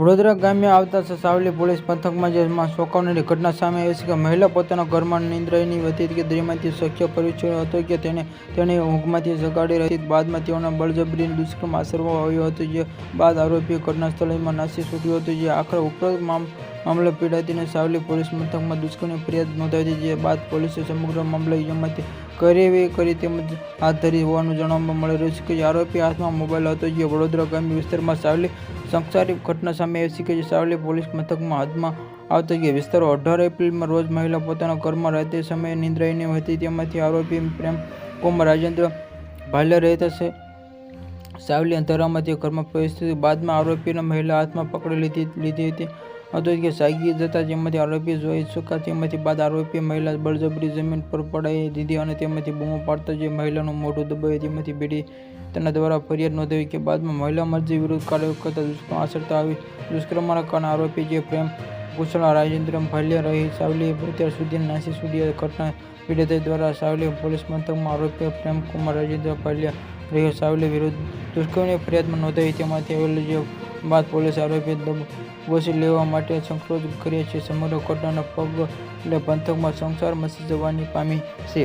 વડોદરા ગામે આવતા સાવલી પોલીસ પંથકમાં જેમાં ચોંકાવનારી ઘટના સામે આવી છે કે મહિલા પોતાના ઘરમાં નિંદ્રાની હતી દરમિયાન શક્ય પરિચય હતો કે તેણે ઊંઘમાંથી જગાડી રહી હતી. બાદમાં તેઓને બળજબરીથી દુષ્કર્મ આચરવામાં આવ્યો હતો, જે બાદ આરોપી ઘટના સ્થળેથી નાસી છૂટ્યો હતો. જે આખરે ઉપરોક્ત મામલે પીડિતાને સાવલી પોલીસ મથકમાં દુષ્કર્મની ફરિયાદ નોંધાવી હતી. જે બાદ પોલીસે સમગ્ર મામલે યમતી કાર્યવાહી કરી તેમજ હાથ ધરી હોવાનું જાણવા મળી રહ્યું છે. આરોપી હાથમાં મોબાઈલ હતો. જે વડોદરા ગ્રામ્ય વિસ્તારમાં સાવલી શંકાસ્પદ ઘટના સામે આવી છે. સાવલી પોલીસ મથકમાં હાથમાં આવતા વિસ્તારો 18 એપ્રિલના રોજ મહિલા પોતાના ઘરમાં રાત્રિ સમયે નિંદ્રાની હતી. તેમાંથી આરોપી પ્રેમકુમાર રાજેન્દ્ર ભાલિયા રહેતા છે સાવલી અંધારામાં તે ઘરમાં પ્રવેશ થયો. બાદમાં આરોપીને મહિલા હાથમાં પકડી લીધી હતી કે જાગી જતા તેમાંથી આરોપી જોઈ શકા. તેમાંથી બાદ આરોપીએ મહિલા બળજબરી જમીન પર પડાવી દીધી અને તેમાંથી બૂમો પાડતા જે મહિલાનું મોઢું દબાવ્યું. તેમાંથી પીડિતાના દ્વારા ફરિયાદ નોંધાવી કે બાદમાં મહિલા મરજી વિરુદ્ધ કાર્ય કરતા દુષ્કર્મ આચરતા આવી. દુષ્કર્મના કારણે આરોપી જે પ્રેમકુમાર રાજેન્દ્ર ભાલિયા રહી સાવલી અત્યાર સુધી નાસી છૂટ્યા. ઘટના પીડિતા દ્વારા સાવલી પોલીસ મથકમાં આરોપી પ્રેમકુમાર રાજેન્દ્ર ભાલિયા રહી સાવલી વિરુદ્ધ દુષ્કર્મની ફરિયાદ નોંધાવી. તેમાંથી આવેલ બાદ પોલીસે આરોપી દબોચી લેવા માટે શંખરોધ કર્યા છે. સમગ્ર ઘટનાના પગલે પંથકમાં શંકાસ્પદ મચી જવાની પામી છે.